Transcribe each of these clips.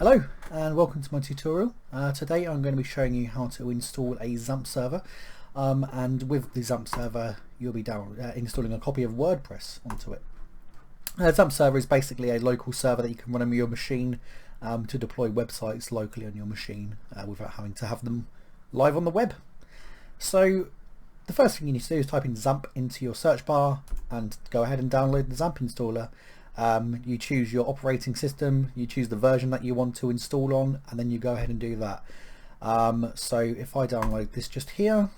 Hello and welcome to my tutorial. Today I'm going to be showing you how to install a XAMPP server, and with the XAMPP server you'll be installing a copy of WordPress onto it. XAMPP server is basically a local server that you can run on your machine to deploy websites locally on your machine without having to have them live on the web. So the first thing you need to do is type in XAMPP into your search bar and go ahead and download the XAMPP installer. You choose your operating system, you choose the version that you want to install on, and then you go ahead and do that. So if I download this just here,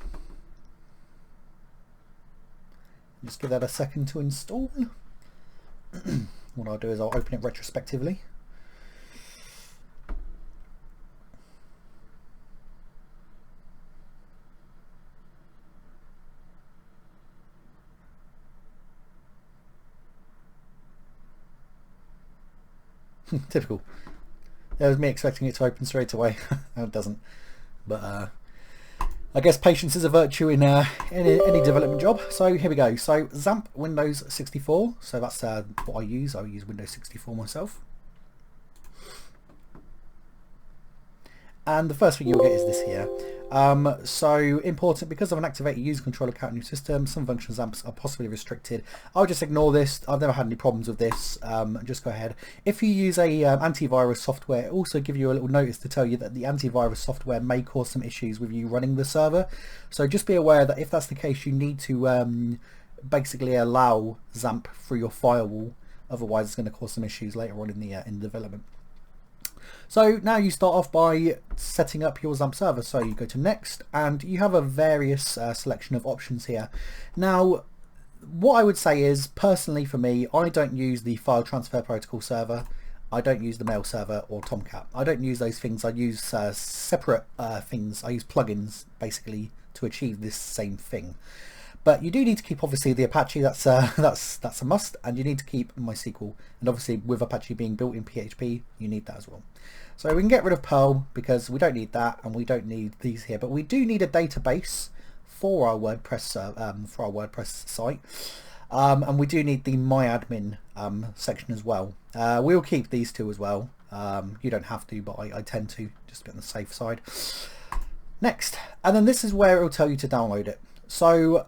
just give that a second to install. What I'll do is I'll open it retrospectively. Typical. That was me expecting it to open straight away. No, it doesn't. But I guess patience is a virtue in any development job. So here we go. So XAMPP Windows 64. So that's what I use. I use Windows 64 myself. And the first thing you'll get is this here. So important, because of an activated user control account in your system, some functions XAMPPs are possibly restricted. I'll just ignore this. I've never had any problems with this. Just go ahead. If you use a antivirus software, it also give you a little notice to tell you that the antivirus software may cause some issues with you running the server. So just be aware that if that's the case, you need to basically allow XAMPP through your firewall. Otherwise, it's going to cause some issues later on in the development. So now you start off by setting up your XAMPP server. So you go to next and you have a various selection of options here. Now what I would say is, personally for me, I don't use the file transfer protocol server. I don't use the mail server or Tomcat. I don't use those things. I use separate things. I use plugins basically to achieve this same thing. But you do need to keep, obviously, the Apache. That's a must, and you need to keep MySQL. And obviously, with Apache being built in PHP, you need that as well. So we can get rid of Perl because we don't need that, and we don't need these here. But we do need a database for our WordPress site, and we do need the MyAdmin section as well. We'll keep these two as well. You don't have to, but I tend to, just to be on the safe side. Next, and then this is where it will tell you to download it. So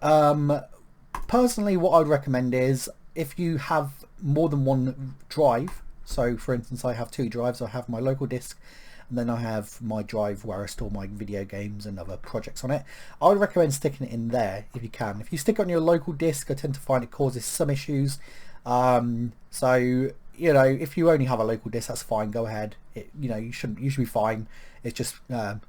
personally, what I'd recommend is, if you have more than one drive, so for instance I have two drives. I have my local disk and then I have my drive where I store my video games and other projects on it. I would recommend sticking it in there if you can. If you stick it on your local disk, I tend to find it causes some issues. So you know, if you only have a local disk, that's fine, go ahead. You should be fine. It's just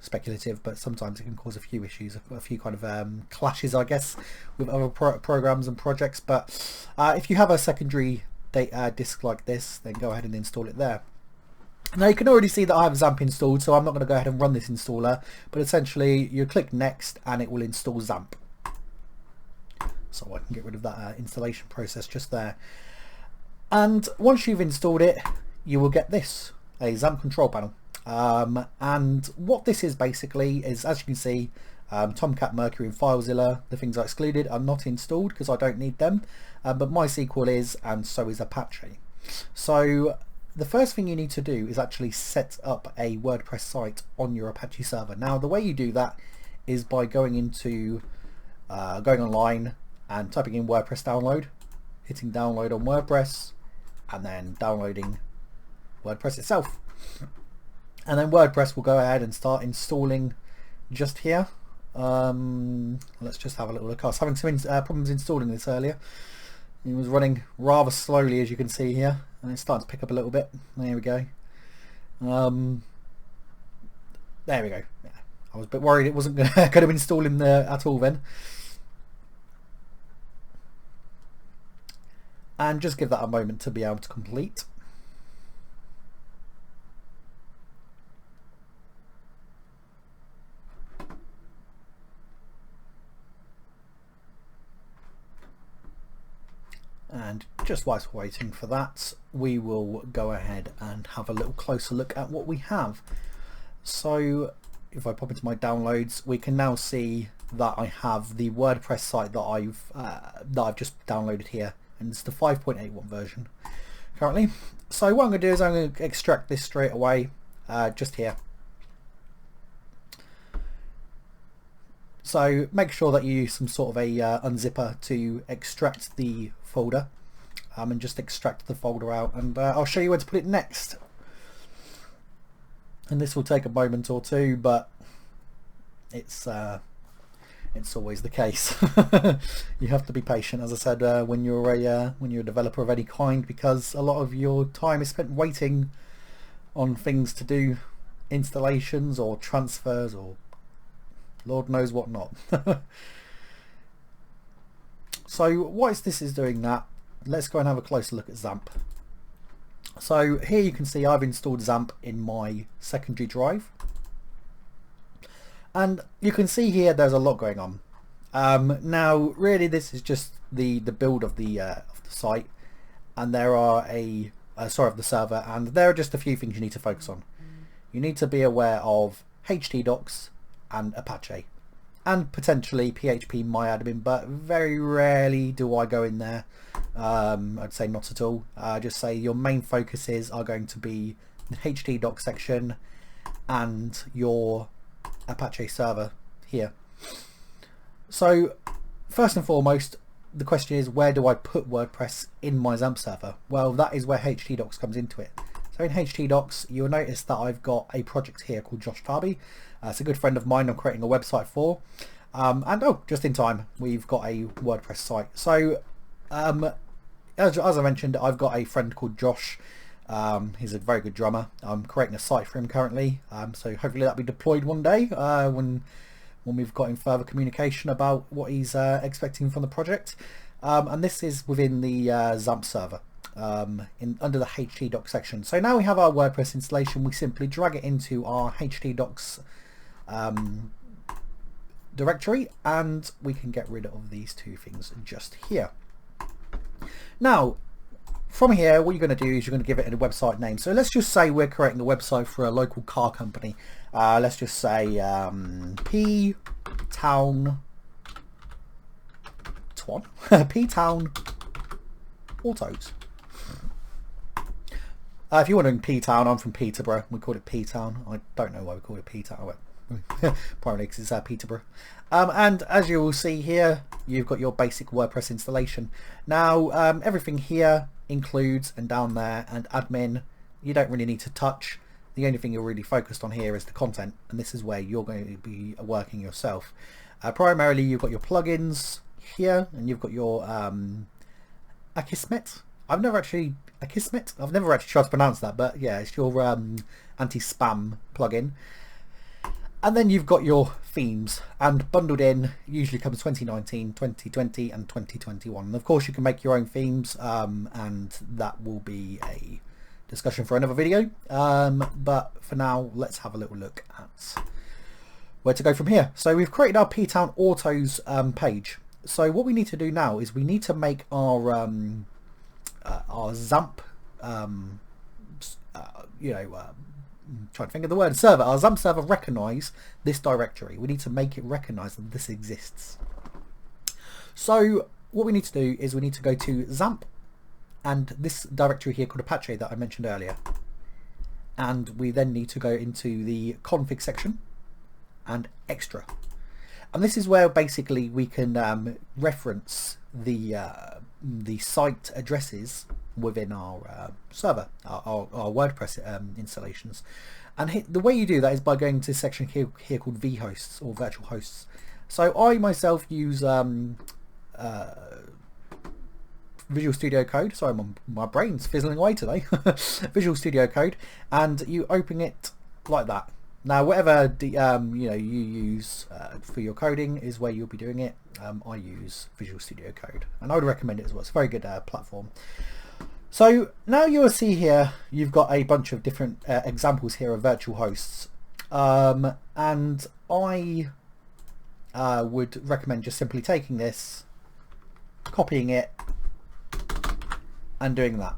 speculative, but sometimes it can cause a few issues, a few kind of clashes, I guess, with other programs and projects. But if you have a secondary disk like this, then go ahead and install it there. Now you can already see that I have XAMPP installed, so I'm not going to go ahead and run this installer, but essentially you click next and it will install XAMPP. So I can get rid of that installation process just there. And once you've installed it, you will get this, a XAMPP control panel. And what this is basically is, as you can see, Tomcat, Mercury and FileZilla, the things I excluded, are not installed because I don't need them, but MySQL is, and so is Apache. So the first thing you need to do is actually set up a WordPress site on your Apache server. Now the way you do that is by going online and typing in WordPress download, hitting download on WordPress, and then downloading WordPress itself. And then WordPress will go ahead and start installing just here. Let's just have a little look. I was having some problems installing this earlier. It was running rather slowly, as you can see here, and it's starting to pick up a little bit. There we go. There we go. Yeah. I was a bit worried it wasn't going to install in there at all then. And just give that a moment to be able to complete. And just whilst waiting for that, we will go ahead and have a little closer look at what we have. So if I pop into my downloads, we can now see that I have the WordPress site that I've just downloaded here, and it's the 5.81 version currently. So what I'm going to do is I'm going to extract this straight away, just here. So make sure that you use some sort of a unzipper to extract the folder, and just extract the folder out, and I'll show you where to put it next. And this will take a moment or two, but it's always the case. You have to be patient, as I said, when you're a developer of any kind, because a lot of your time is spent waiting on things to do, installations or transfers or Lord knows what not. So whilst this is doing that, let's go and have a closer look at XAMPP. So here you can see I've installed XAMPP in my secondary drive, and you can see here there's a lot going on. Now really this is just the build of the site, and there are of the server, and there are just a few things you need to focus on. You need to be aware of htdocs and Apache, and potentially PHP MyAdmin, but very rarely do I go in there. I'd say not at all. Just say your main focuses are going to be the htdocs section and your Apache server here. So first and foremost, the question is, where do I put WordPress in my XAMPP server? Well, that is where htdocs comes into it. So in htdocs, you'll notice that I've got a project here called Josh Tarby. It's a good friend of mine I'm creating a website for. And oh, just in time, we've got a WordPress site. So as I mentioned, I've got a friend called Josh. He's a very good drummer. I'm creating a site for him currently. So hopefully that'll be deployed one day when we've got in further communication about what he's expecting from the project. And this is within the XAMPP server. Under the htdocs section. So now we have our WordPress installation. We simply drag it into our htdocs directory, and we can get rid of these two things just here. Now from here, what you're going to do is you're going to give it a website name. So let's just say we're creating a website for a local car company. Let's just say P-Town P-Town Autos. If you're wondering, P-Town, I'm from Peterborough. We call it P-Town. I don't know why we call it P-Town. Probably because it's Peterborough. And as you will see here, you've got your basic WordPress installation. Now, everything here includes, and down there, and admin, you don't really need to touch. The only thing you're really focused on here is the content, and this is where you're going to be working yourself. Primarily, you've got your plugins here, and you've got your Akismet. I've never actually tried to pronounce that, but yeah, it's your anti-spam plugin. And then you've got your themes, and bundled in usually comes 2019, 2020 and 2021. And of course you can make your own themes, and that will be a discussion for another video. But for now, let's have a little look at where to go from here. So we've created our P-Town Autos page. So what we need to do now is we need to make our XAMPP, trying to think of the word, server. Our XAMPP server recognise this directory. We need to make it recognise that this exists. So what we need to do is we need to go to XAMPP and this directory here called Apache that I mentioned earlier. And we then need to go into the config section and extra. And this is where basically we can reference the site addresses within our server, our WordPress installations. And the way you do that is by going to a section here called vhosts, or virtual hosts. So I myself use Visual Studio Code. Sorry, my brain's fizzling away today. Visual Studio Code, and you open it like that. Now, whatever you use for your coding is where you'll be doing it. I use Visual Studio Code, and I would recommend it as well. It's a very good platform. So now you'll see here you've got a bunch of different examples here of virtual hosts, and I would recommend just simply taking this, copying it, and doing that,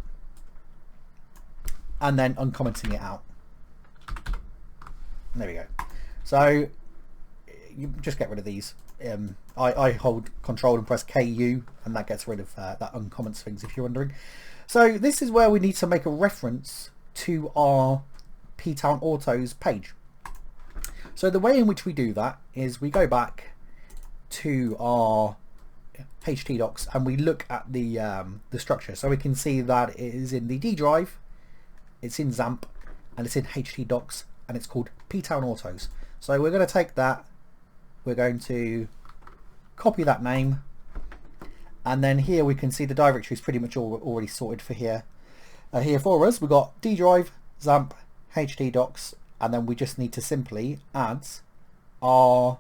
and then uncommenting it out. There we go. So you just get rid of these. I hold Control and press KU, and that gets rid of that uncomments things, if you're wondering. So this is where we need to make a reference to our P-Town Autos page. So the way in which we do that is we go back to our htdocs and we look at the structure. So we can see that it is in the D drive, it's in XAMPP, and it's in htdocs, and it's called P-Town Autos. So we're going to take that, we're going to copy that name, and then here we can see the directory is pretty much already sorted for here. Here for us, we've got D drive, XAMPP, htdocs, and then we just need to simply add our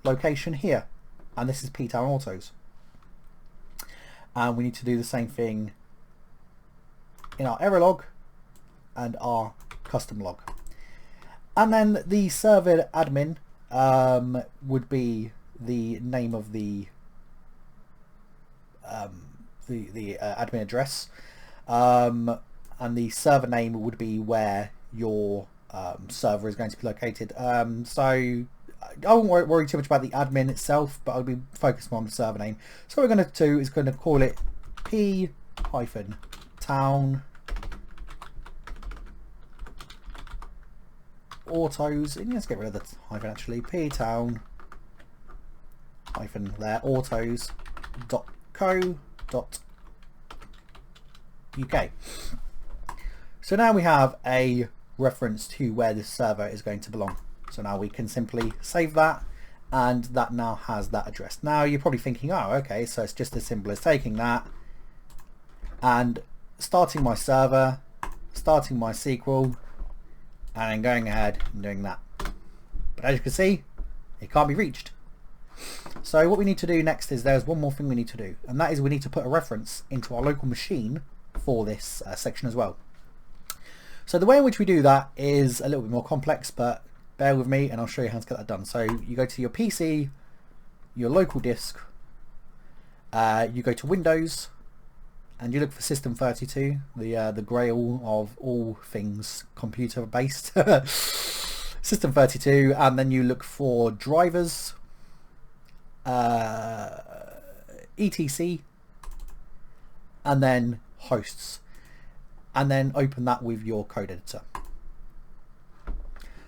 location here, and this is P-Town Autos. And we need to do the same thing in our error log and our custom log. And then the server admin would be the name of the admin address, and the server name would be where your server is going to be located. So I won't worry too much about the admin itself, but I'll be focused more on the server name. So what we're going to do is going to call it P-Town Autos, and let's get rid of the hyphen actually, P-Town hyphen there, autos.co.uk. So now we have a reference to where this server is going to belong. So now we can simply save that, and that now has that address. Now you're probably thinking, oh okay, so it's just as simple as taking that and starting my server, starting my SQL, and then going ahead and doing that. But as you can see, it can't be reached. So what we need to do next is there's one more thing we need to do, and that is we need to put a reference into our local machine for this section as well. So the way in which we do that is a little bit more complex, but bear with me and I'll show you how to get that done. So you go to your PC, your local disk, you go to Windows, and you look for System32, the grail of all things computer based. System32, and then you look for drivers, etc, and then hosts, and then open that with your code editor.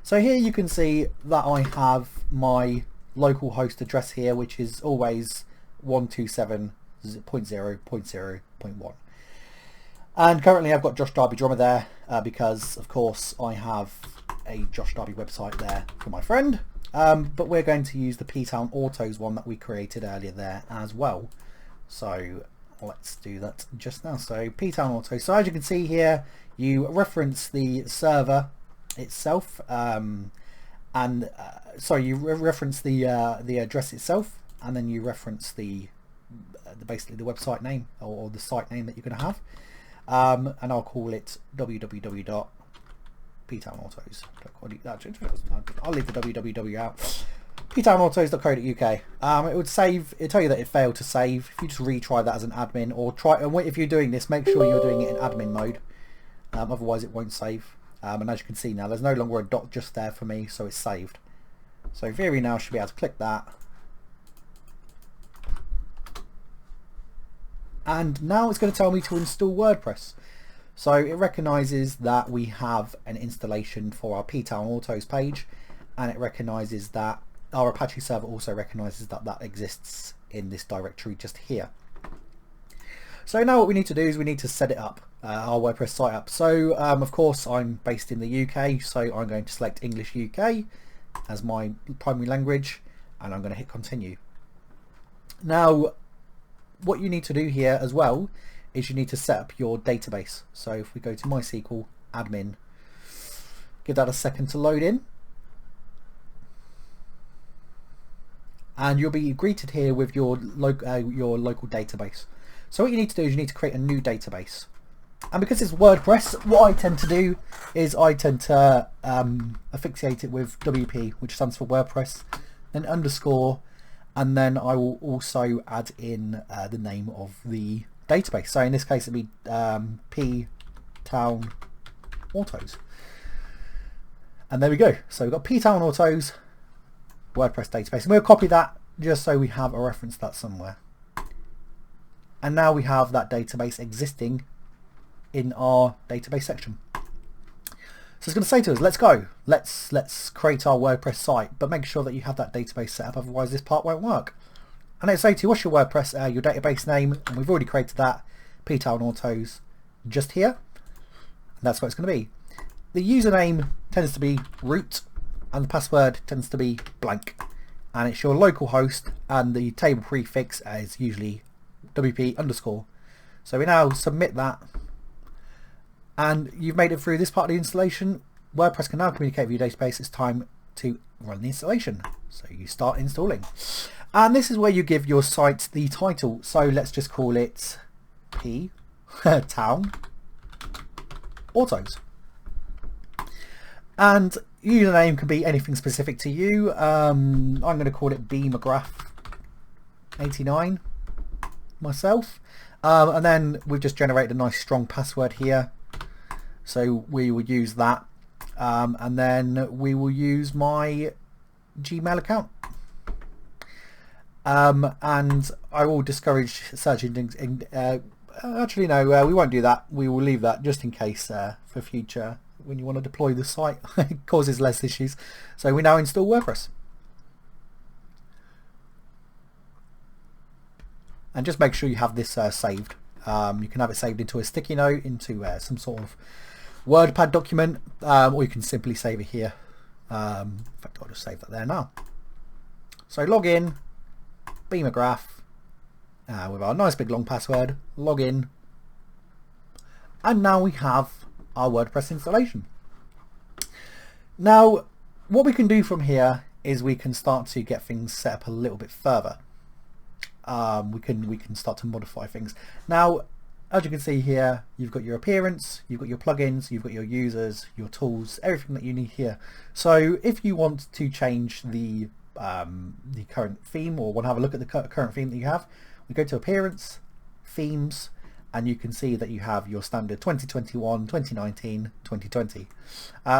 So here you can see that I have my local host address here, which is always 127.0.0.1, and currently I've got Josh Darby Drummer there because of course I have a Josh Darby website there for my friend, but we're going to use the P-Town Autos one that we created earlier there as well. So let's do that just now. So P-Town Autos, so as you can see here, you reference the server itself, sorry, you reference the address itself, and then you reference the basically the website name or the site name that you're going to have, and I'll call it www.ptownautos. I'll leave the www out. ptownautos.co.uk. It would save. It'll tell you that it failed to save. If you just retry that as an admin, or try, and if you're doing this, make sure you're doing it in admin mode. Otherwise, it won't save. And as you can see now, there's no longer a dot just there for me, so it's saved. So Viri now should be able to click that. And now it's going to tell me to install WordPress. So it recognises that we have an installation for our P-Town Autos page, and it recognises that our Apache server also recognises that that exists in this directory just here. So now what we need to do is we need to set it up, our WordPress site up. So of course I'm based in the UK, so I'm going to select English UK as my primary language, and I'm going to hit continue. Now what you need to do here as well is you need to set up your database. So if we go to MySQL admin, give that a second to load in, and you'll be greeted here with your local database. So what you need to do is you need to create a new database. And because it's WordPress, what I tend to do is I tend to affixate it with WP, which stands for WordPress, then underscore, and then I will also add in the name of the database. So in this case it'd be P-Town Autos. And there we go. So we've got P-Town Autos WordPress database, and we'll copy that just so we have a reference to that somewhere. And now we have that database existing in our database section. So it's going to say to us, let's go. Let's create our WordPress site, but make sure that you have that database set up, otherwise this part won't work. And it'll say to you, what's your WordPress, your database name, and we've already created that, P-Town Autos, just here. And that's what it's going to be. The username tends to be root, and the password tends to be blank. And it's your local host, and the table prefix is usually WP_. So we now submit that, and you've made it through this part of the installation. WordPress can now communicate with your database. It's time to run the installation. So you start installing. And this is where you give your site the title. So let's just call it P-Town Autos. And username can be anything specific to you. I'm going to call it bmcgrath89 myself. And then we've just generated a nice strong password here. So we will use that. And then we will use my Gmail account. And I will discourage searching things. Actually, no, we won't do that. We will leave that just in case for future when you want to deploy the site. It causes less issues. So we now install WordPress. And just make sure you have this saved. You can have it saved into a sticky note, into some sort of WordPad document, or you can simply save it here. In fact, I'll just save that there now. So log in, bmcgrath, with our nice big long password, log in, and now we have our WordPress installation. Now what we can do from here is we can start to get things set up a little bit further. We can start to modify things. Now, as you can see here, you've got your appearance, you've got your plugins, you've got your users, your tools, everything that you need here. So if you want to change the current theme, or want to have a look at the current theme that you have, we go to appearance, themes, and you can see that you have your standard 2021, 2019, 2020.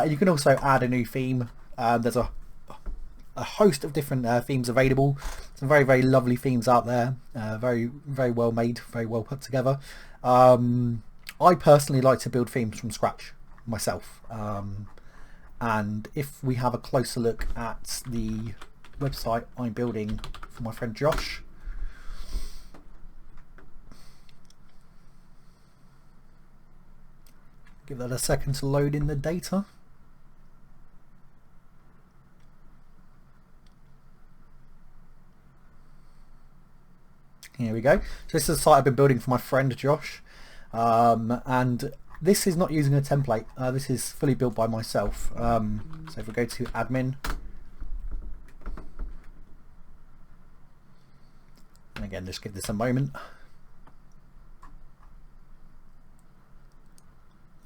You can also add a new theme. There's a host of different themes available. Some very, very lovely themes out there. Very, very well made, very well put together. I personally like to build themes from scratch myself. And if we have a closer look at the website I'm building for my friend Josh, give that a second to load in the data. Here we go. So this is a site I've been building for my friend Josh, and this is not using a template. This is fully built by myself. So if we go to admin, and again just give this a moment.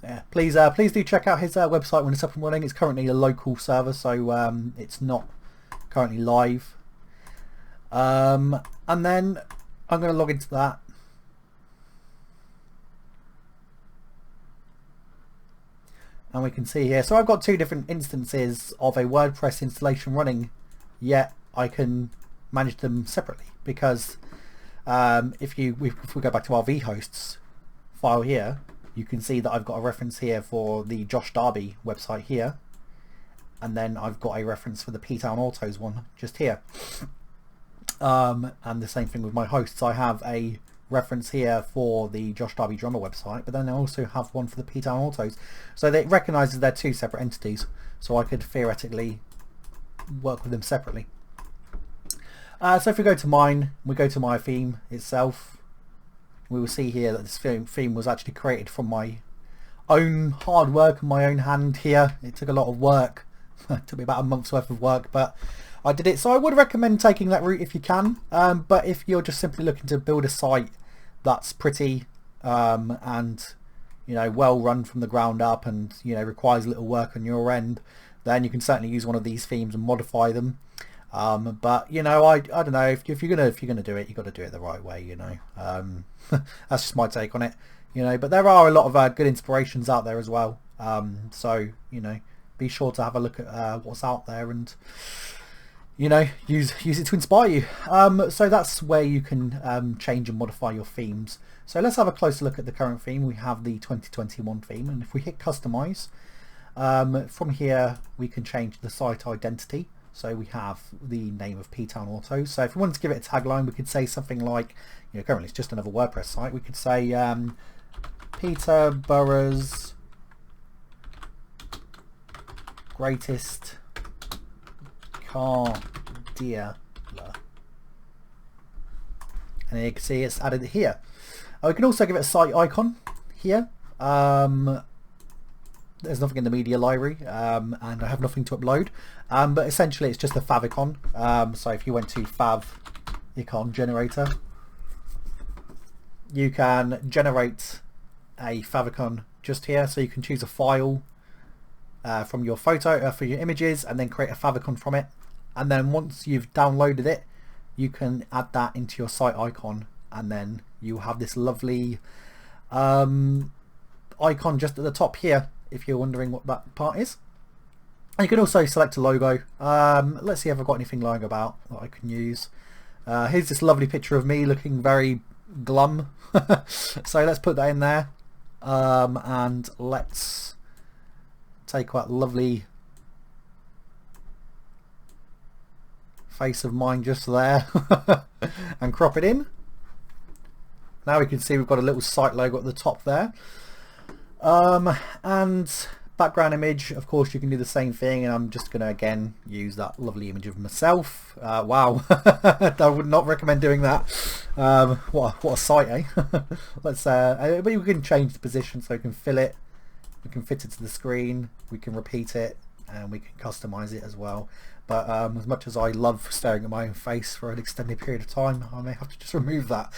Yeah, please do check out his website when it's up and running. It's currently a local server, so it's not currently live. And then I'm going to log into that. And we can see here, so I've got two different instances of a WordPress installation running, yet I can manage them separately, because if we go back to our vhosts file here, you can see that I've got a reference here for the Josh Darby website here, and then I've got a reference for the P-Town Autos one just here. And the same thing with my hosts. I have a reference here for the Josh Darby Drummer website, but then I also have one for the P-Town Autos. So it recognises they're two separate entities, so I could theoretically work with them separately. So if we go to mine, we go to my theme itself, we will see here that this theme was actually created from my own hard work and my own hand here. It took a lot of work. It took me about a month's worth of work, but I did it. So I would recommend taking that route if you can, but if you're just simply looking to build a site that's pretty and well run from the ground up, and requires little work on your end, then you can certainly use one of these themes and modify them. But I don't know, if you're gonna do it, you've got to do it the right way. That's just my take on it. But there are a lot of good inspirations out there as well. So be sure to have a look at what's out there, and use it to inspire you. So that's where you can change and modify your themes. So let's have a closer look at the current theme. We have the 2021 theme, and if we hit customize, From here we can change the site identity. So we have the name of P-Town Auto. So if we wanted to give it a tagline, we could say something like, you know, currently it's just another WordPress site. We could say Peterborough's greatest car dealer. And you can see it's added here. We can also give it a site icon here. There's nothing in the media library, and I have nothing to upload, but essentially it's just a favicon. So if you went to favicon generator, you can generate a favicon just here. So you can choose a file from your photo for your images and then create a favicon from it, and then once you've downloaded it you can add that into your site icon, and then you have this lovely icon just at the top here if you're wondering what that part is. And you can also select a logo. Let's see if I've got anything lying about that I can use. Here's this lovely picture of me looking very glum. So let's put that in there, and let's take that lovely face of mine just there and crop it in. Now we can see we've got a little site logo at the top there. And background image, of course you can do the same thing, and I'm just going to again use that lovely image of myself. Wow. I would not recommend doing that. What a sight, eh? Let's but we can change the position so we can fill it, we can fit it to the screen, we can repeat it, and we can customize it as well. But as much as I love staring at my own face for an extended period of time, I may have to just remove that.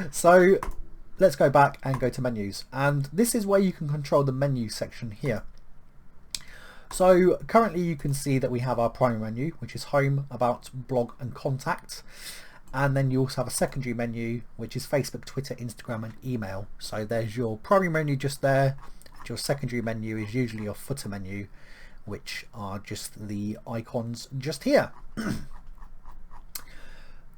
So let's go back and go to menus, and this is where you can control the menu section here. So currently you can see that we have our primary menu, which is home, about, blog and contact, and then you also have a secondary menu which is Facebook, Twitter, Instagram and email. So there's your primary menu just there, and your secondary menu is usually your footer menu, which are just the icons just here.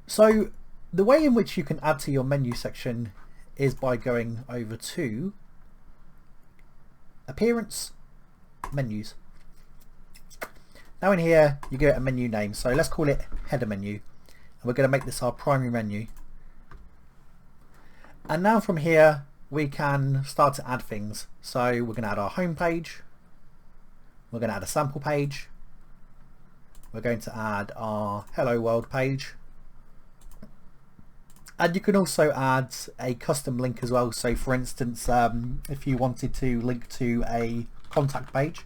So the way in which you can add to your menu section is by going over to Appearance, Menus. Now in here you give it a menu name, so let's call it Header Menu, and we're going to make this our primary menu. And now from here we can start to add things. So we're going to add our home page, we're going to add a sample page, we're going to add our Hello World page, and you can also add a custom link as well. So for instance, if you wanted to link to a contact page,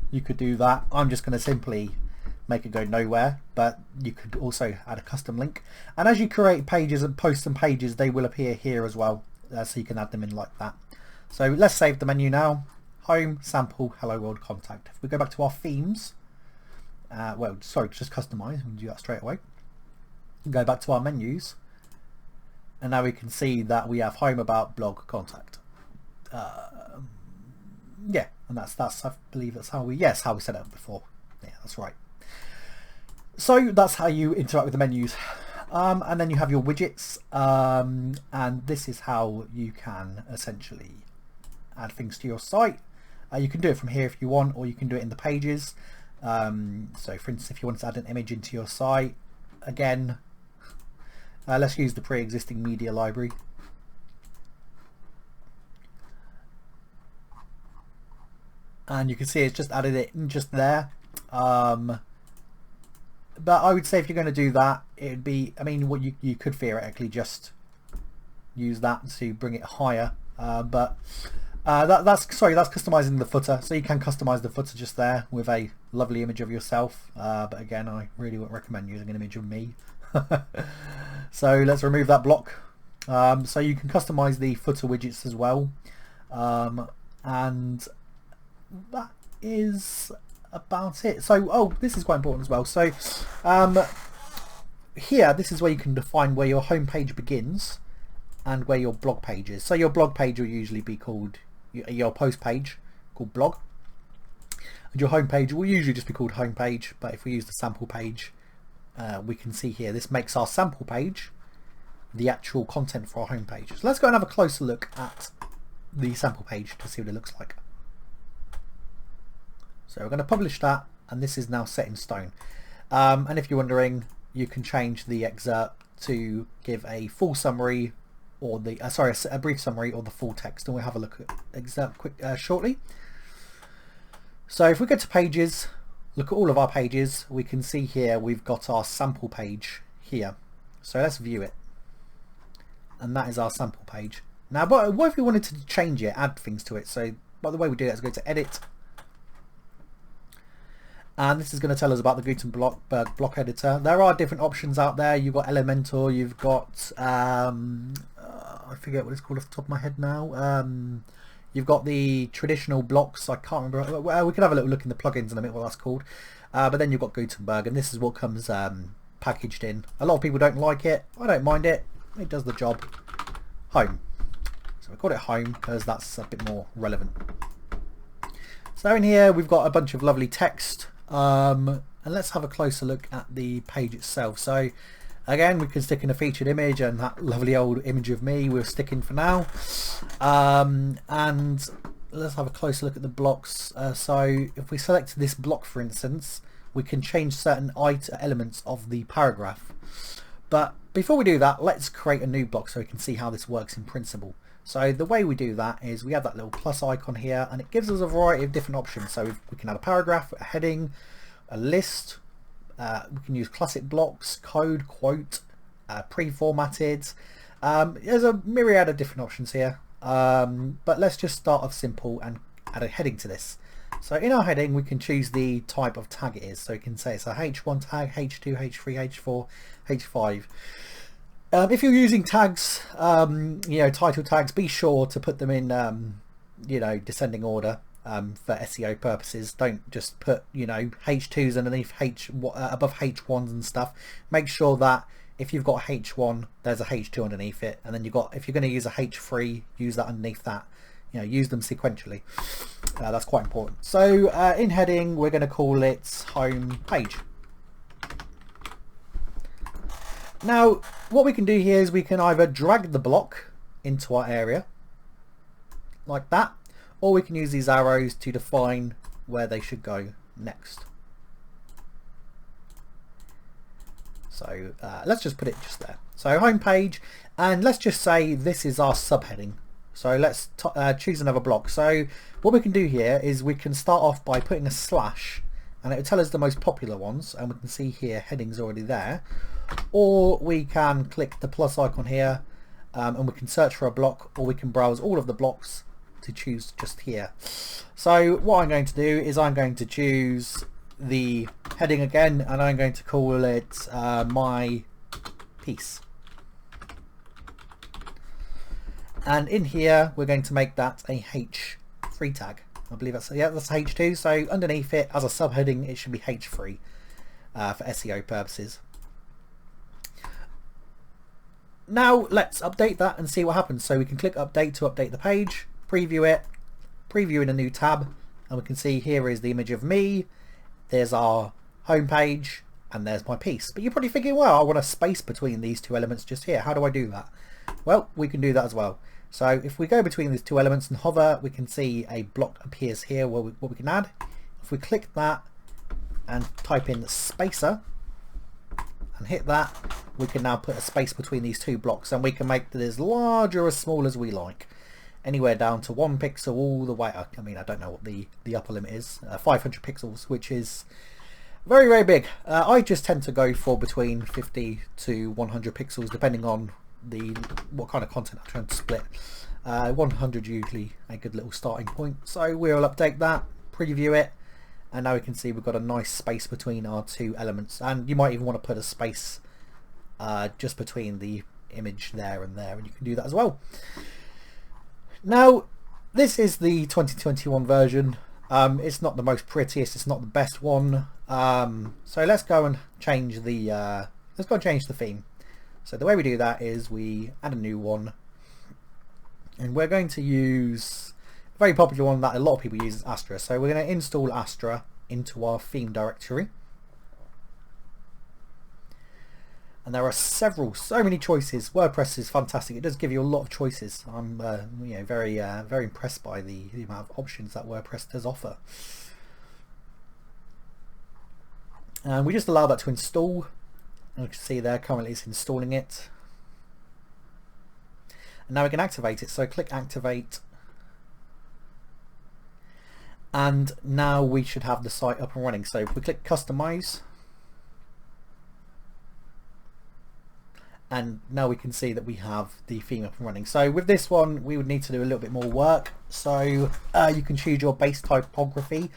you could do that. I'm just going to simply make it go nowhere, but you could also add a custom link. And as you create pages and post some pages, they will appear here as well, so you can add them in like that. So let's save the menu now. Home, sample, Hello World, contact. If we go back to our themes, well, sorry, just customize, we can do that straight away. Go back to our menus, and now we can see that we have home, about, blog, contact. Yeah, and that's I believe that's how we how we set it up before. Yeah, that's right. So that's how you interact with the menus. And then you have your widgets, and this is how you can essentially add things to your site. You can do it from here if you want, or you can do it in the pages. So for instance, if you want to add an image into your site, again, let's use the pre-existing media library. And you can see it's just added it in just there. But I would say if you're going to do that, it'd be, I mean, what you could theoretically just use that to bring it higher. But that's customizing the footer. So you can customize the footer just there with a lovely image of yourself. But again, I really wouldn't recommend using an image of me. So let's remove that block. So you can customize the footer widgets as well. And that is about it. So, oh, this is quite important as well. So here, this is where you can define where your home page begins and where your blog page is. So your blog page will usually be called, your post page called blog, and your home page will usually just be called home page. But if we use the sample page, we can see here this makes our sample page the actual content for our home page. So let's go and have a closer look at the sample page to see what it looks like. So we're going to publish that, and this is now set in stone. And if you're wondering, you can change the excerpt to give a full summary, or the a brief summary, or the full text, and we'll have a look at excerpt shortly. So if we go to pages, look at all of our pages, we can see here we've got our sample page here. So let's view it, and that is our sample page. Now what if we wanted to change it, add things to it? So by the way we do that is go to edit, and this is going to tell us about the Gutenberg block editor. There are different options out there. You've got Elementor, you've got I forget what it's called off the top of my head now. You've got the traditional blocks. I can't remember. Well, we can have a little look in the plugins in a minute what that's called. But then you've got Gutenberg, and this is what comes packaged in. A lot of people don't like it. I don't mind it. It does the job. Home. So we call it home because that's a bit more relevant. So in here we've got a bunch of lovely text. And let's have a closer look at the page itself. So again, we can stick in a featured image, and that lovely old image of me we're sticking for now. And let's have a closer look at the blocks. So if we select this block, for instance, we can change certain elements of the paragraph. But before we do that, let's create a new block so we can see how this works in principle. So the way we do that is we have that little plus icon here, and it gives us a variety of different options. So we can add a paragraph, a heading, a list. We can use classic blocks, code, quote, pre-formatted. There's a myriad of different options here, but let's just start off simple and add a heading to this. So in our heading we can choose the type of tag it is. So you can say it's a H1 tag, H2, H3, H4, H5. If you're using tags, title tags, be sure to put them in descending order. For SEO purposes. Don't just put H2s underneath above H1s and stuff. Make sure that if you've got H1 there's a H2 underneath it, and then if you're going to use a H3, use that underneath that. Use them sequentially. That's quite important. So in heading we're going to call it home page. Now what we can do here is we can either drag the block into our area like that, or we can use these arrows to define where they should go next. So let's just put it just there. So home page, and let's just say this is our subheading. So let's choose another block. So what we can do here is we can start off by putting a slash, and it will tell us the most popular ones, and we can see here heading's already there. Or we can click the plus icon here, and we can search for a block, or we can browse all of the blocks to choose just here. So what I'm going to do is I'm going to choose the heading again, and I'm going to call it my piece. And in here we're going to make that a H3 tag. I believe that's H2. So underneath it as a subheading it should be H3 for SEO purposes. Now let's update that and see what happens. So we can click update to update the page, preview it, preview in a new tab, and we can see here is the image of me, there's our home page, and there's my piece. But you're probably thinking, well, I want a space between these two elements just here. How do I do that? Well, we can do that as well. So if we go between these two elements and hover, we can see a block appears here what we can add. If we click that and type in spacer and hit that, we can now put a space between these two blocks, and we can make it as large or as small as we like. Anywhere down to 1 pixel all the way. I mean, I don't know what the upper limit is. 500 pixels, which is very, very big. I just tend to go for between 50 to 100 pixels, depending on what kind of content I'm trying to split. 100 usually a good little starting point. So we'll update that, preview it, and now we can see we've got a nice space between our two elements. And you might even want to put a space just between the image there, and you can do that as well. Now this is the 2021 version. It's not the most prettiest, it's not the best one. So let's go and change the theme. So the way we do that is we add a new one, and we're going to use a very popular one that a lot of people use, is Astra. So we're going to install Astra into our theme directory. And there are so many choices. WordPress is fantastic. It does give you a lot of choices. I'm very impressed by the amount of options that WordPress does offer. And we just allow that to install. You can see there currently it's installing it. And now we can activate it. So click activate. And now we should have the site up and running. So if we click customize, and now we can see that we have the theme up and running. So with this one we would need to do a little bit more work. So you can choose your base typography.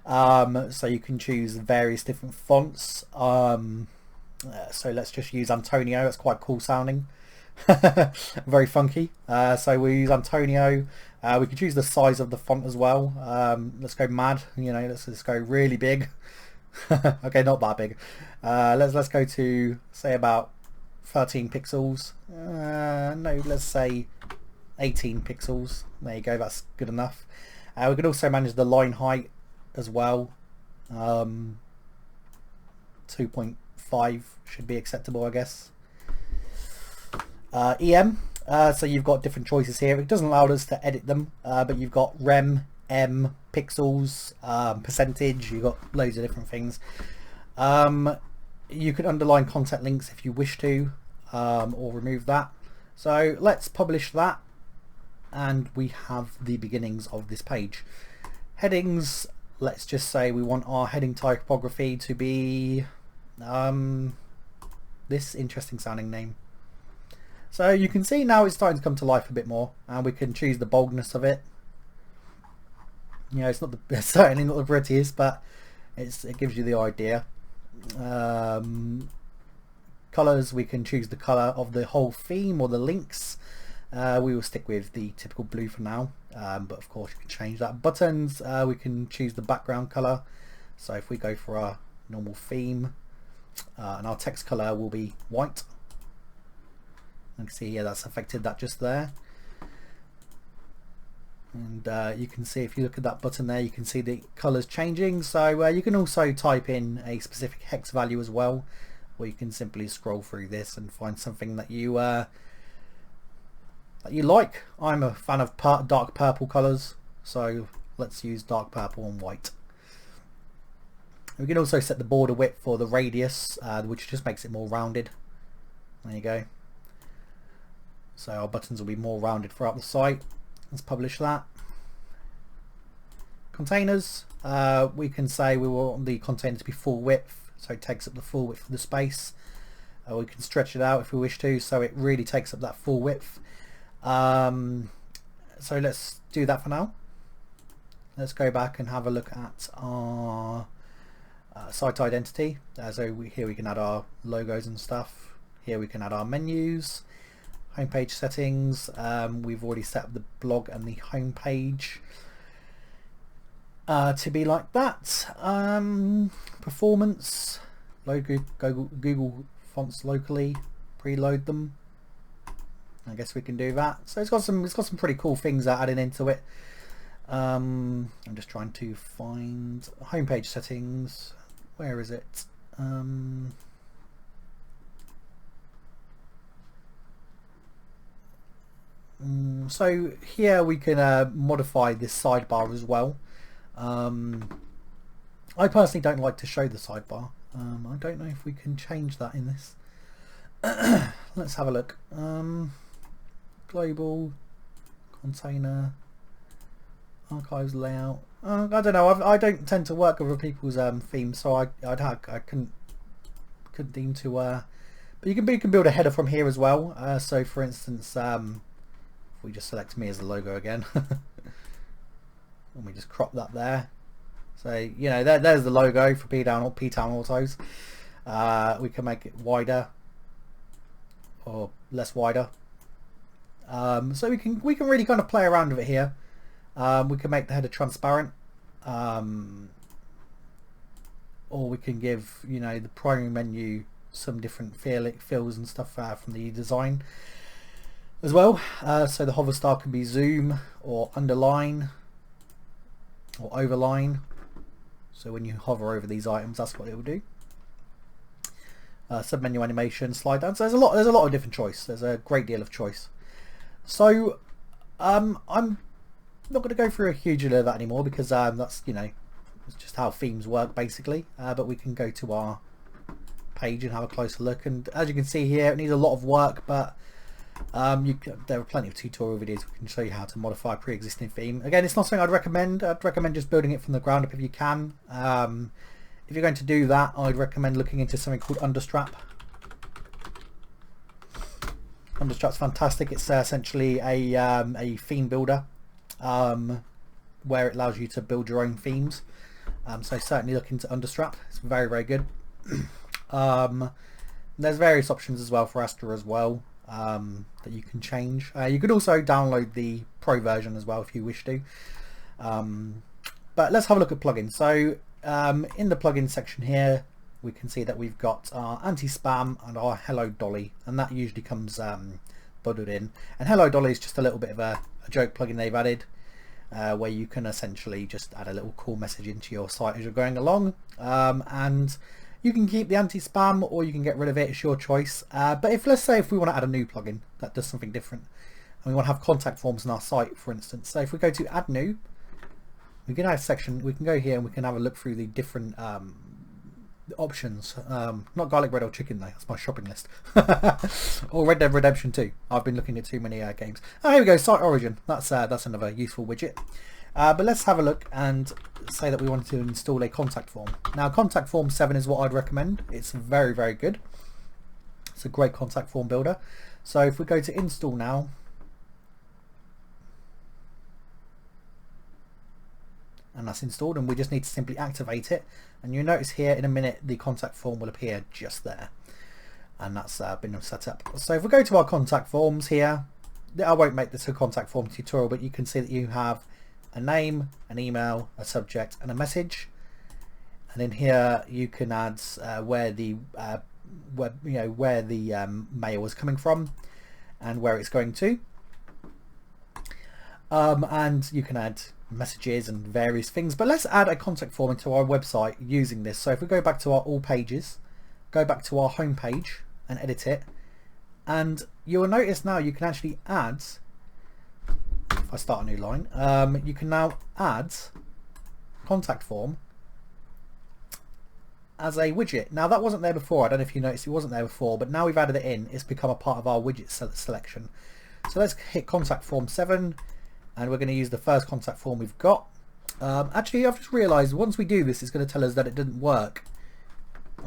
So you can choose various different fonts. So let's just use Antonio. It's quite cool sounding. Very funky. So we use Antonio. We can choose the size of the font as well. Let's go mad. You know, let's go really big. Okay, not that big. Let's go to say about 13 pixels. No, let's say 18 pixels. There you go. That's good enough. We can also manage the line height as well. 2.5 should be acceptable, I guess. EM, so you've got different choices here. It doesn't allow us to edit them, but you've got rem, m, pixels, percentage. You've got loads of different things. You can underline content links if you wish to, or remove that. So let's publish that, and we have the beginnings of this page. Headings, let's just say we want our heading typography to be this interesting sounding name. So you can see now it's starting to come to life a bit more, and we can choose the boldness of it. You know, it's certainly not the prettiest, but it gives you the idea. Colors, we can choose the color of the whole theme or the links. We will stick with the typical blue for now, but of course you can change that. Buttons, we can choose the background color. So if we go for our normal theme, and our text color will be white. You can see, yeah, that's affected that just there. And you can see, if you look at that button there, you can see the colors changing. So you can also type in a specific hex value as well, or you can simply scroll through this and find something that you like. I'm a fan of dark purple colors, so let's use dark purple and white. We can also set the border width for the radius, which just makes it more rounded. There you go. So our buttons will be more rounded throughout the site. Let's publish that. Containers, we can say we want the container to be full width, so it takes up the full width of the space. We can stretch it out if we wish to, so it really takes up that full width. So let's do that for now. Let's go back and have a look at our site identity. So here we can add our logos and stuff. Here we can add our menus. Homepage settings, we've already set up the blog and the homepage to be like that. Performance, load Google fonts locally, preload them. I guess we can do that. So it's got some pretty cool things added into it. I'm just trying to find homepage settings. Where is it? So here we can modify this sidebar as well. I personally don't like to show the sidebar. I don't know if we can change that in this. Let's have a look. Global, container, archives layout. I don't know. I don't tend to work with other people's themes, so I couldn't deem to. But you can build a header from here as well. So for instance, if we just select me as the logo again, and we just crop that there. So you know, there's the logo for P-Town Autos. We can make it wider or less wider. So we can really kind of play around with it here. We can make the header transparent, or we can give, you know, the primary menu some different feels and stuff from the design as well. So the hover star can be zoom or underline or overline. So when you hover over these items, that's what it will do. Submenu animation, slide down. So there's a lot of different choice. There's a great deal of choice. So I'm not going to go through a huge deal of that anymore, because that's, you know, It's just how themes work basically. But we can go to our page and have a closer look, and as you can see here, it needs a lot of work, but there are plenty of tutorial videos we can show you how to modify a pre-existing theme. Again, it's not something I'd recommend. I'd recommend just building it from the ground up if you can. If you're going to do that, I'd recommend looking into something called Understrap. Understrap's fantastic. It's essentially a theme builder where it allows you to build your own themes. So certainly look into Understrap. It's very, very good. There's various options as well for Astra as well that you can change. You could also download the pro version as well if you wish to. But let's have a look at plugins. So in the plugin section here, we can see that we've got our anti-spam and our Hello Dolly, and that usually comes bundled in. And Hello Dolly is just a little bit of a joke plugin they've added, where you can essentially just add a little cool message into your site as you're going along, and you can keep the anti-spam or you can get rid of it. It's your choice. But let's say if we want to add a new plugin that does something different, and we want to have contact forms on our site, for instance. So if we go to add new, we can add a section. We can go here and we can have a look through the different options. Not garlic bread or chicken though, that's my shopping list. Or Red Dead Redemption 2. I've been looking at too many games. Oh, here we go, site origin. That's another useful widget. But let's have a look and say that we wanted to install a contact form. Now contact form 7 is what I'd recommend. It's very, very good. It's a great contact form builder. So if we go to install now, and that's installed, and we just need to simply activate it, and you'll notice here in a minute the contact form will appear just there, and that's been set up. So if we go to our contact forms here, I won't make this a contact form tutorial, but you can see that you have a name, an email, a subject and a message, and in here you can add where the mail is coming from and where it's going to, and you can add messages and various things. But let's add a contact form into our website using this. So if we go back to our all pages, go back to our home page and edit it, and you'll notice now you can actually add, if I start a new line, you can now add contact form as a widget. Now that wasn't there before. I don't know if you noticed it wasn't there before, but now we've added it in. It's become a part of our widget selection. So let's hit contact form 7, and we're going to use the first contact form we've got. Actually, I've just realised once we do this, it's going to tell us that it didn't work,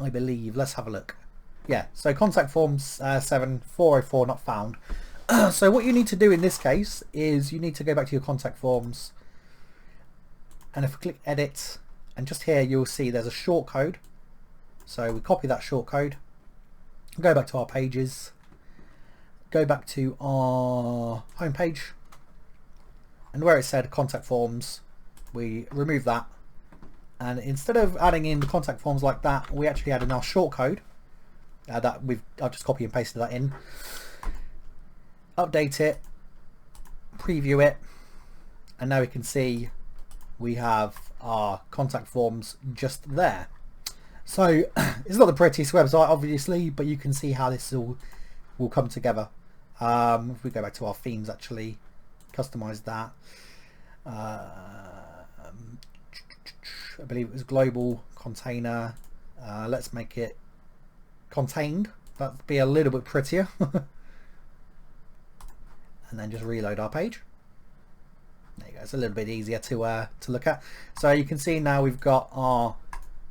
I believe. Let's have a look. Yeah, so contact form 7, 404 not found. So what you need to do in this case is you need to go back to your contact forms, and if we click edit, and just here you'll see there's a short code. So we copy that short code, go back to our pages, go back to our home page, and where it said contact forms, we remove that, and instead of adding in the contact forms like that, we actually add in our short code that I've just copy and pasted that in. Update it, preview it, and now we can see we have our contact forms just there. So it's not the prettiest website obviously, but you can see how this all will come together. If we go back to our themes, actually customize that, I believe it was global container, let's make it contained. That'd be a little bit prettier. And then just reload our page. There you go, it's a little bit easier to look at. So you can see now we've got our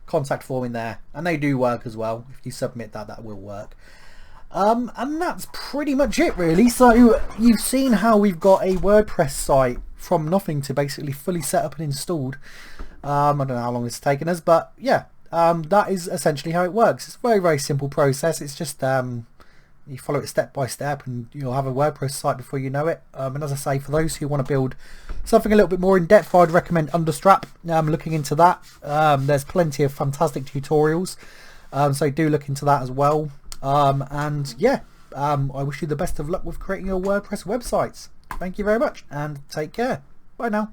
contact form in there, and they do work as well. If you submit that, that will work. And that's pretty much it really. So you've seen how we've got a WordPress site from nothing to basically fully set up and installed. I don't know how long it's taken us, but yeah, that is essentially how it works. It's a very, very simple process. It's just you follow it step by step and you'll have a WordPress site before you know it. And as I say, for those who want to build something a little bit more in depth, I'd recommend Understrap. Looking into that. There's plenty of fantastic tutorials, so do look into that as well. And yeah, I wish you the best of luck with creating your WordPress websites. Thank you very much and take care. Bye now.